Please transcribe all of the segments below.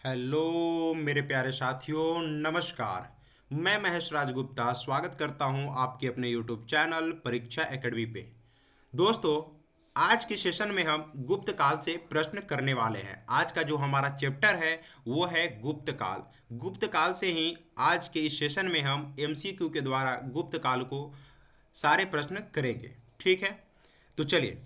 Hello मेरे प्यारे साथियों, नमस्कार। मैं महेश राजगुप्ता स्वागत करता हूं आपके अपने यूट्यूब चैनल परीक्षा एकेडमी पे। दोस्तों, आज के सेशन में हम गुप्त काल से प्रश्न करने वाले हैं। आज का जो हमारा चैप्टर है वो है गुप्त काल। गुप्त काल से ही आज के इस सेशन में हम एमसीक्यू के द्वारा गुप्त काल को सारे प्रश्न करेंगे। ठीक है, तो चलिए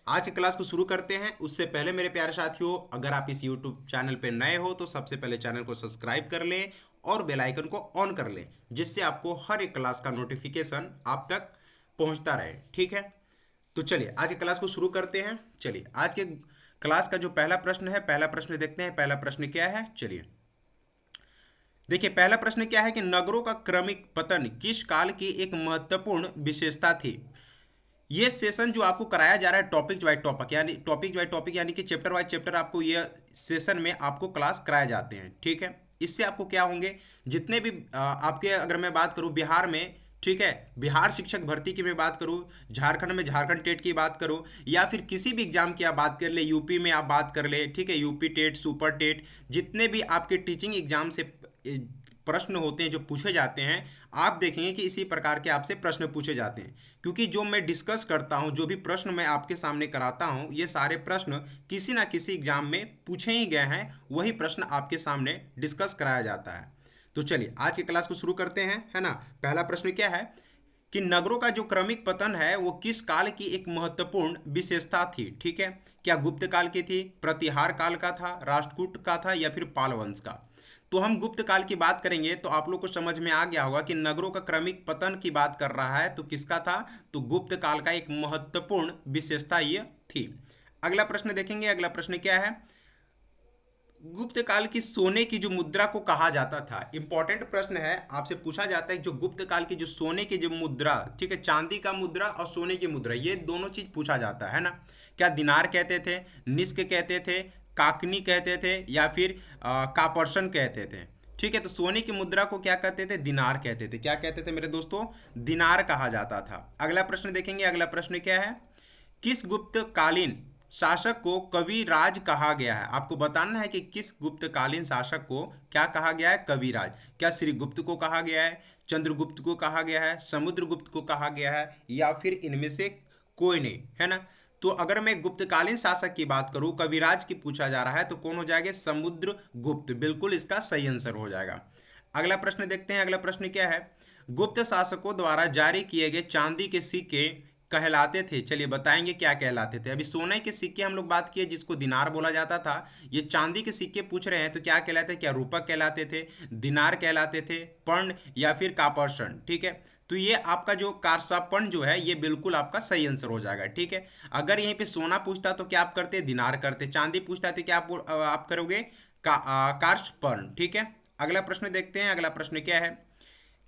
आज की क्लास को शुरू करते हैं। उससे पहले मेरे प्यारे साथियों, अगर आप इस यूट्यूब चैनल पर नए हो तो सबसे पहले चैनल को सब्सक्राइब कर लें और बेल आइकन को ऑन कर लें, जिससे आपको हर एक क्लास का नोटिफिकेशन आप तक पहुंचता रहे। ठीक है, तो चलिए आज की क्लास को शुरू करते हैं। चलिए आज के क्लास का जो पहला प्रश्न है, पहला प्रश्न देखते हैं। पहला प्रश्न क्या है, चलिए देखिए। पहला प्रश्न क्या है कि नगरों का क्रमिक पतन किस काल की एक महत्वपूर्ण विशेषता थी। ये सेशन जो आपको कराया जा रहा है टॉपिक वाइज टॉपिक यानी कि चैप्टर वाइज चैप्टर, आपको ये सेशन में आपको क्लास कराए जाते हैं। ठीक है, इससे आपको क्या होंगे, जितने भी आपके, अगर मैं बात करूं बिहार में, ठीक है, बिहार शिक्षक भर्ती की मैं बात करूं, झारखंड में झारखंड टेट की बात करूं, या फिर किसी भी एग्जाम की आप बात कर ले, यूपी में आप बात कर ले, ठीक है, यूपी टेट, सुपर टेट, जितने भी आपके टीचिंग एग्जाम से प्रश्न होते हैं जो पूछे जाते हैं, आप देखेंगे कि इसी प्रकार के आपसे प्रश्न पूछे जाते हैं। क्योंकि जो मैं डिस्कस करता हूं, जो भी प्रश्न मैं आपके सामने कराता हूं, ये सारे प्रश्न किसी ना किसी एग्जाम में पूछे ही गए हैं, वही प्रश्न आपके सामने डिस्कस कराया जाता है। तो चलिए आज की क्लास को शुरू करते हैं, है ना। पहला प्रश्न क्या है कि नगरों का जो क्रमिक पतन है वो किस काल की एक महत्वपूर्ण विशेषता थी। ठीक है, क्या गुप्त काल की थी, प्रतिहार काल का था, राष्ट्रकूट का था, या फिर पाल वंश का। तो हम गुप्त काल की बात करेंगे तो आप लोग को समझ में आ गया होगा कि नगरों का क्रमिक पतन की बात कर रहा है, तो किसका था, तो गुप्त काल का एक महत्वपूर्ण विशेषता ये थी। अगला प्रश्न देखेंगे। अगला प्रश्न क्या है, गुप्त काल की सोने की जो मुद्रा को कहा जाता था। इंपॉर्टेंट प्रश्न है, आपसे पूछा जाता है जो गुप्त काल की जो सोने की जो मुद्रा, ठीक है, चांदी का मुद्रा और सोने की मुद्रा, ये दोनों चीज पूछा जाता है ना। क्या दिनार कहते थे, निष्क कहते थे, काकनी कहते थे, या फिर कापर्सन कहते थे। ठीक है, तो सोने की मुद्रा को क्या कहते थे, दिनार कहते थे। क्या कहते थे मेरे दोस्तों, दिनार कहा जाता था। अगला प्रश्न देखेंगे। अगला प्रश्न क्या है, किस गुप्तकालीन शासक को कविराज कहा गया है। आपको बताना है कि किस गुप्तकालीन शासक को क्या कहा गया है, कविराज। क्या श्रीगुप्त को कहा गया है, चंद्रगुप्त को कहा गया है, समुद्रगुप्त को कहा गया है, या फिर इनमें से कोई नहीं, है ना। तो अगर मैं गुप्तकालीन शासक की बात करूं, कविराज की पूछा जा रहा है, तो कौन हो जाएगा, समुद्रगुप्त, बिल्कुल इसका सही आंसर हो जाएगा। अगला प्रश्न देखते हैं। अगला प्रश्न क्या है, गुप्त शासकों द्वारा जारी किए गए चांदी के सिक्के कहलाते थे। चलिए बताएंगे क्या कहलाते थे। अभी सोने के सिक्के हम लोग बात किए जिसको दिनार बोला जाता था, ये चांदी के सिक्के पूछ रहे हैं तो क्या कहलाते हैं, क्या रूपक कहलाते थे, दिनार कहलाते थे, पर्ण, या फिर कापर्सन। ठीक है, तो ये आपका जो कारसापन जो है ये बिल्कुल आपका सही आंसर हो जाएगा। ठीक है, अगर यहीं पे सोना पूछता तो क्या आप करते, दिनार करते, चांदी पूछता है तो क्या आप करोगे, कार्सपर्ण। ठीक है, अगला प्रश्न देखते हैं। अगला प्रश्न क्या है,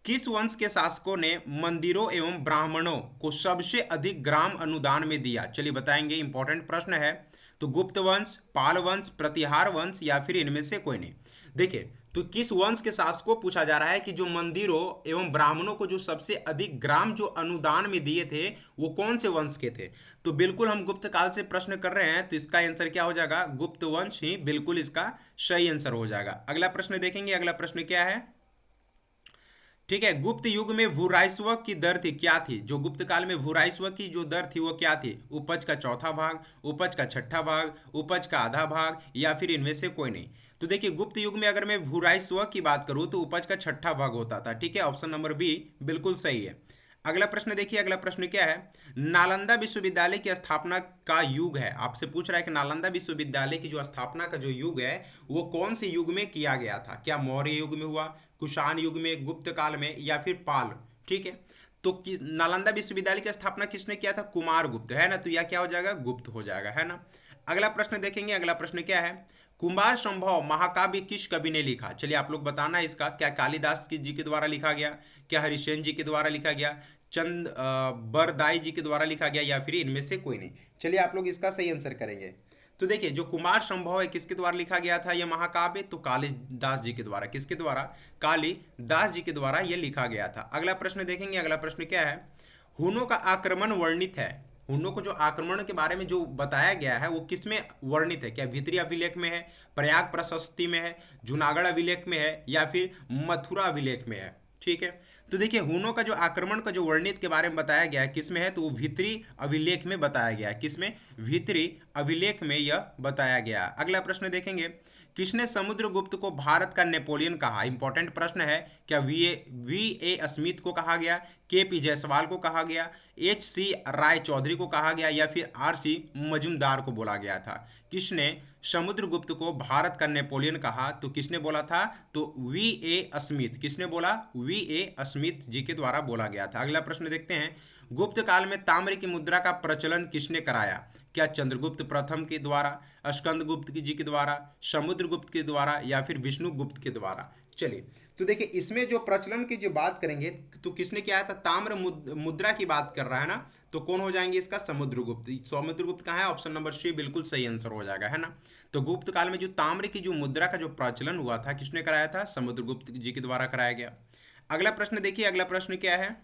किस वंश के शासकों ने मंदिरों एवं ब्राह्मणों को सबसे अधिक ग्राम अनुदान में दिया। चलिए बताएंगे, इंपॉर्टेंट प्रश्न है। तो गुप्त वंश, पाल वंश, प्रतिहार वंश, या फिर इनमें से कोई नहीं। देखिए, तो किस वंश के शासकों पूछा जा रहा है कि जो मंदिरों एवं ब्राह्मणों को जो सबसे अधिक ग्राम जो अनुदान में दिए थे वो कौन से वंश के थे। तो बिल्कुल हम गुप्त काल से प्रश्न कर रहे हैं, तो इसका आंसर क्या हो जाएगा, गुप्त वंश ही बिल्कुल इसका सही आंसर हो जाएगा। अगला प्रश्न देखेंगे। अगला प्रश्न क्या है, ठीक है, गुप्त युग में भूराजस्व की दर थी, क्या थी, जो गुप्त काल में भूराजस्व की जो दर थी वो क्या थी, उपज का चौथा भाग, उपज का छठा भाग, उपज का आधा भाग, या फिर इनमें से कोई नहीं। तो देखिए, गुप्त युग में अगर मैं भूराजस्व की बात करूं तो उपज का छठा भाग होता था। ठीक है, ऑप्शन नंबर बी बिल्कुल सही है। अगला प्रश्न देखिए। अगला प्रश्न क्या है, नालंदा विश्वविद्यालय की स्थापना का युग है। आपसे पूछ रहा है कि नालंदा विश्वविद्यालय की जो स्थापना का जो युग है वो कौन से युग में किया गया था। क्या मौर्य युग में हुआ, कुषाण युग में, गुप्त काल में, या फिर पाल। ठीक है, तो नालंदा विश्वविद्यालय की स्थापना किसने किया था, कुमार गुप्त, है ना। तो यह क्या हो जाएगा, गुप्त हो जाएगा, है ना। अगला प्रश्न देखेंगे। अगला प्रश्न क्या है, कुमार संभव महाकाव्य किस कवि ने लिखा। चलिए आप लोग बताना इसका, क्या कालिदास जी के द्वारा लिखा गया, क्या हरिश्चंद्र जी के द्वारा लिखा गया, चंद बरदाई जी के द्वारा लिखा गया, या फिर इनमें से कोई नहीं। चलिए आप लोग इसका सही आंसर करेंगे। तो देखिए, जो कुमार संभव है किसके द्वारा लिखा गया था यह महाकाव्य, तो कालिदास जी के द्वारा। किसके द्वारा, कालिदास जी के द्वारा यह लिखा गया था। अगला प्रश्न देखेंगे। अगला प्रश्न क्या है, हुनों का आक्रमण वर्णित है। हुनों को जो आक्रमण के बारे में जो बताया गया है वो किस में वर्णित है? क्या भित्री अभिलेख में है, प्रयाग प्रशस्ति में है, जूनागढ़ अभिलेख में है, या फिर मथुरा अभिलेख में है? ठीक है, तो देखिए हुनों का जो आक्रमण का जो वर्णित के बारे में बताया गया है किस में है, तो वो भित्री अभिलेख में बताया गया है। किसमें? भित्री अभिलेख में यह बताया गया। अगला प्रश्न देखेंगे, किसने समुद्रगुप्त को भारत का नेपोलियन कहा? इंपॉर्टेंट प्रश्न है। क्या वी ए स्मिथ को कहा गया, के पी जायसवाल को कहा गया, एच सी राय चौधरी को कहा गया, या फिर आर सी मजूमदार को बोला गया था? किसने समुद्रगुप्त को भारत का नेपोलियन कहा? तो किसने बोला था? तो वी ए स्मिथ। किसने बोला? वी ए स्मिथ जी के द्वारा बोला गया था। अगला प्रश्न देखते हैं, गुप्त काल में ताम्र की मुद्रा का प्रचलन किसने कराया? क्या चंद्रगुप्त प्रथम के द्वारा, स्कंदगुप्त जी के द्वारा, समुद्रगुप्त के द्वारा, या फिर विष्णुगुप्त के द्वारा? चलिए, तो देखिए इसमें जो प्रचलन की जो बात करेंगे तो किसने किया था? ताम्र मुद्रा की बात कर रहा है ना, तो कौन हो जाएंगे इसका? समुद्रगुप्त। समुद्रगुप्त कहाँ है? ऑप्शन नंबर सी बिल्कुल सही आंसर हो जाएगा, है ना। तो गुप्त काल में जो ताम्र की जो मुद्रा का जो प्रचलन हुआ था किसने कराया था? समुद्रगुप्त जी के द्वारा कराया गया। अगला प्रश्न देखिए, अगला प्रश्न क्या है,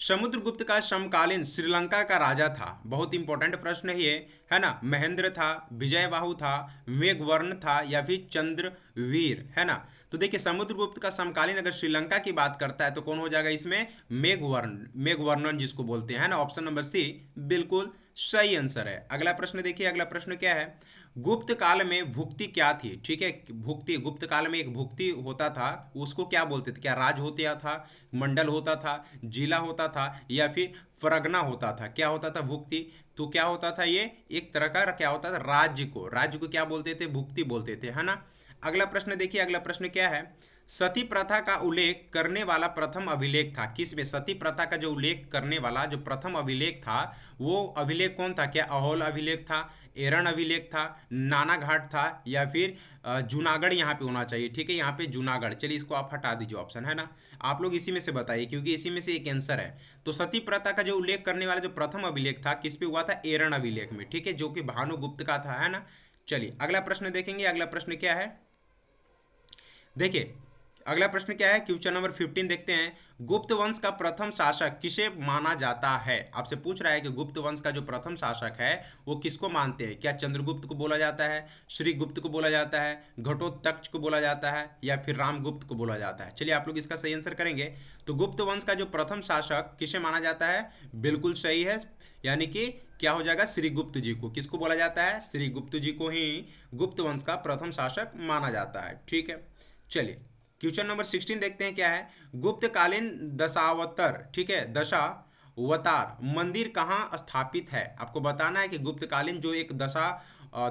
समुद्रगुप्त का समकालीन श्रीलंका का राजा था? बहुत इंपॉर्टेंट प्रश्न है ये, है ना। महेंद्र था, विजयबाहु था, मेघवर्ण था, या फिर चंद्रवीर, है ना। तो देखिए समुद्रगुप्त का समकालीन अगर श्रीलंका की बात करता है तो कौन हो जाएगा इसमें? मेघवर्णन जिसको बोलते हैं ना। ऑप्शन नंबर सी बिल्कुल सही आंसर है। अगला प्रश्न देखिए, अगला प्रश्न क्या है, गुप्त काल में भुक्ति क्या थी? ठीक है, भुक्ति, गुप्त काल में एक भुक्ति होता था, उसको क्या बोलते थे? क्या राज होता था, मंडल होता था, जिला होता था, या फिर परगना होता था? क्या होता था? भुक्ति। तो क्या होता था? ये एक तरह का क्या होता था? राज्य को क्या बोलते थे? भुक्ति बोलते थे, है ना। अगला प्रश्न देखिए, अगला प्रश्न क्या है, सती प्रथा का उल्लेख करने वाला प्रथम अभिलेख था किसमें? सती प्रथा का जो उल्लेख करने वाला जो प्रथम अभिलेख था वो अभिलेख कौन था? क्या अहोल अभिलेख था, एरन अभिलेख था, नाना घाट था, या फिर जूनागढ़ यहाँ पे होना चाहिए? ठीक है, यहाँ पे जूनागढ़। चलिए इसको आप हटा दीजिए ऑप्शन, है ना। आप लोग इसी में से बताइए क्योंकि इसी में से एक आंसर है। तो सती प्रथा का जो उल्लेख करने वाला जो प्रथम अभिलेख था किस पे हुआ था? एरन अभिलेख में, ठीक है, जो कि भानुगुप्त का था, है ना। चलिए अगला प्रश्न देखेंगे, अगला प्रश्न क्या है, देखिए अगला प्रश्न क्या है, क्वेश्चन नंबर 15 देखते हैं, गुप्त वंश का प्रथम शासक किसे माना जाता है? आपसे पूछ रहा है कि गुप्त वंश का जो प्रथम शासक है वो किसको मानते हैं? क्या चंद्रगुप्त को बोला जाता है, श्रीगुप्त को बोला जाता है, घटोत्कच को बोला जाता है, या फिर रामगुप्त को बोला जाता है? चलिए आप लोग इसका सही आंसर करेंगे। तो गुप्त वंश का जो प्रथम शासक किसे माना जाता है? बिल्कुल सही है, यानी कि क्या हो जाएगा? श्रीगुप्त जी को। किसको बोला जाता है? श्रीगुप्त जी को ही गुप्त वंश का प्रथम शासक माना जाता है, ठीक है। चलिए क्वेश्चन नंबर 16 देखते हैं क्या है, गुप्तकालीन दशावतार, ठीक है, दशावतार मंदिर कहाँ स्थापित है? आपको बताना है कि गुप्तकालीन जो एक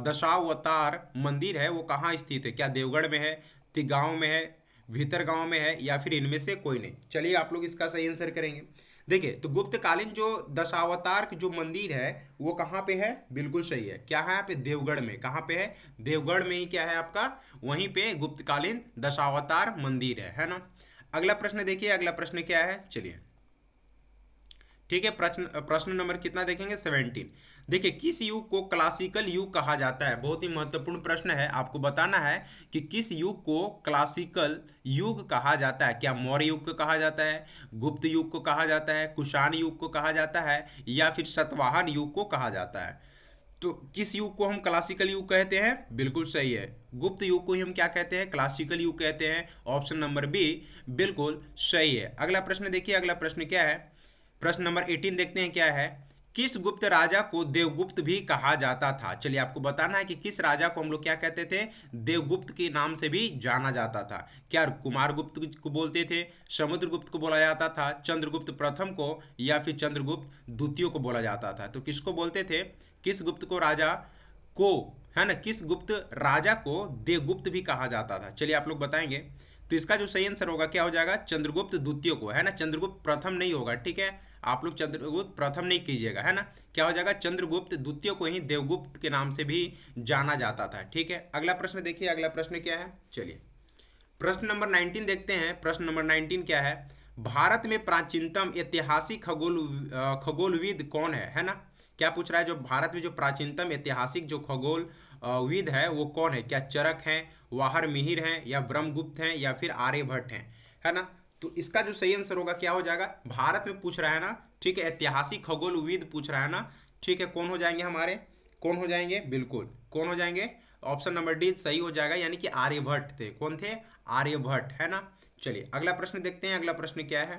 दशावतार मंदिर है वो कहाँ स्थित है? क्या देवगढ़ में है, तिगांव में है, भीतर गांव में है, या फिर इनमें से कोई नहीं? चलिए आप लोग इसका सही आंसर करेंगे। देखिए तो गुप्तकालीन जो दशावतार जो मंदिर है वो कहाँ पे है? बिल्कुल सही है, क्या है यहाँ पे? देवगढ़ में। कहाँ पे है? देवगढ़ में ही क्या है आपका? वहीं पे गुप्तकालीन दशावतार मंदिर है ना। अगला प्रश्न देखिए, अगला प्रश्न क्या है, चलिए ठीक है, प्रश्न नंबर कितना देखेंगे? 17। देखिए किस युग को क्लासिकल युग कहा जाता है? बहुत ही महत्वपूर्ण प्रश्न है, आपको बताना है कि किस युग को क्लासिकल युग कहा जाता है। क्या मौर्य युग को कहा जाता है, गुप्त युग को कहा जाता है, कुषाण युग को कहा जाता है, या फिर सातवाहन युग को कहा जाता है? तो किस युग को हम क्लासिकल युग कहते हैं? बिल्कुल सही है, गुप्त युग को ही हम क्या कहते हैं? क्लासिकल युग कहते हैं। ऑप्शन नंबर बी बिल्कुल सही है। अगला प्रश्न देखिए, अगला प्रश्न क्या है, प्रश्न नंबर 18 देखते हैं क्या है, किस गुप्त राजा को देवगुप्त भी कहा जाता था? चलिए आपको बताना है कि किस राजा को हम लोग क्या कहते थे? देवगुप्त के नाम से भी जाना जाता था। क्या कुमारगुप्त को बोलते थे, समुद्रगुप्त को बोला जाता था, चंद्रगुप्त प्रथम को, या फिर चंद्रगुप्त द्वितीय को बोला जाता था? तो किसको बोलते थे? किस गुप्त को राजा को, है ना, किस गुप्त राजा को देवगुप्त भी कहा जाता था? चलिए आप लोग बताएंगे। तो इसका जो सही आंसर होगा क्या हो जाएगा? चंद्रगुप्त द्वितीय को, है ना, चंद्रगुप्त प्रथम नहीं होगा, ठीक है, आप लोग चंद्रगुप्त प्रथम नहीं कीजिएगा, है ना। क्या हो जाएगा? चंद्रगुप्त द्वितीय को ही देवगुप्त के नाम से भी जाना जाता था, ठीक है। अगला प्रश्न देखिए, अगला प्रश्न क्या है, चलिए प्रश्न नंबर 19 देखते हैं। प्रश्न नंबर 19 क्या है, भारत में प्राचीनतम ऐतिहासिक खगोलविद कौन है ना। क्या पूछ रहा है, जो भारत में जो प्राचीनतम ऐतिहासिक जो खगोल विद है वो कौन है? क्या चरक हैं, वाहर मिहिर हैं, या ब्रह्मगुप्त हैं, या फिर आर्यभट्ट हैं, है ना। तो इसका जो सही आंसर होगा क्या हो जाएगा, भारत में पूछ रहा है ना, ठीक है, ऐतिहासिक खगोलविद पूछ रहा है ना, ठीक है, कौन हो जाएंगे हमारे, कौन हो जाएंगे, बिल्कुल कौन हो जाएंगे, ऑप्शन नंबर डी सही हो जाएगा, यानी कि आर्यभट्ट थे। कौन थे, आर्यभट्ट, है ना। चलिए अगला प्रश्न देखते हैं, अगला प्रश्न क्या है,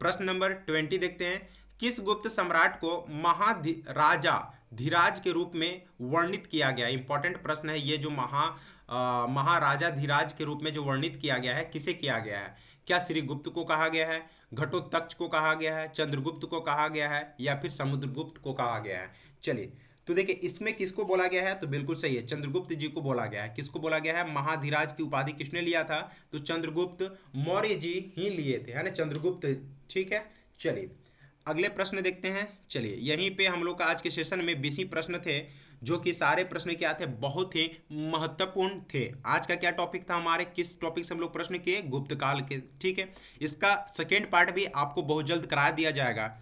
प्रश्न नंबर 20 देखते हैं। किस गुप्त सम्राट को महाराजा धीराज के रूप में वर्णित किया गया, इंपॉर्टेंट प्रश्न है ये, जो महाराजा धीराज के रूप में जो वर्णित किया गया है, किसे किया गया है, क्या श्रीगुप्त को कहा गया है, घटोत्कच को कहा गया है, चंद्रगुप्त को कहा गया है, या फिर समुद्रगुप्त को कहा गया है। चलिए तो देखिए इसमें किसको बोला गया है, तो बिल्कुल सही है, चंद्रगुप्त जी को बोला गया है। किसको बोला गया है, महाधीराज की उपाधि किसने लिया था, तो चंद्रगुप्त मौर्य जी ही लिए थे, है ना, चंद्रगुप्त, ठीक है। चलिए अगले प्रश्न देखते हैं। चलिए यहीं पे हम लोग का आज के सेशन में 20 प्रश्न थे, जो कि सारे प्रश्न क्या थे, बहुत ही महत्वपूर्ण थे। आज का क्या टॉपिक था हमारे, किस टॉपिक से हम लोग प्रश्न किए, गुप्त काल के, ठीक है। इसका सेकेंड पार्ट भी आपको बहुत जल्द करा दिया जाएगा।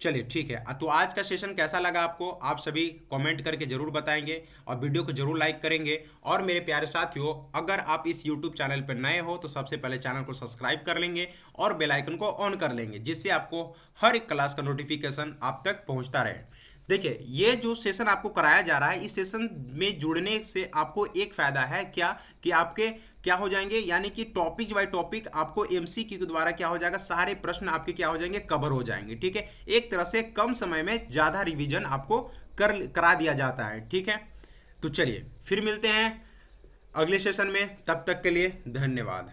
चलिए ठीक है, तो आज का सेशन कैसा लगा आपको, आप सभी कमेंट करके जरूर बताएंगे और वीडियो को जरूर लाइक करेंगे। और मेरे प्यारे साथियों, अगर आप इस यूट्यूब चैनल पर नए हो तो सबसे पहले चैनल को सब्सक्राइब कर लेंगे और बेल आइकन को ऑन कर लेंगे, जिससे आपको हर एक क्लास का नोटिफिकेशन आप तक पहुँचता रहे। देखिए ये जो सेशन आपको कराया जा रहा है, इस सेशन में जुड़ने से आपको एक फ़ायदा है क्या, कि आपके क्या हो जाएंगे, यानी कि टॉपिक बाय टॉपिक आपको एमसीक्यू के द्वारा क्या हो जाएगा, सारे प्रश्न आपके क्या हो जाएंगे, कवर हो जाएंगे, ठीक है। एक तरह से कम समय में ज़्यादा रिवीजन आपको करा दिया जाता है, ठीक है। तो चलिए फिर मिलते हैं अगले सेशन में, तब तक के लिए धन्यवाद।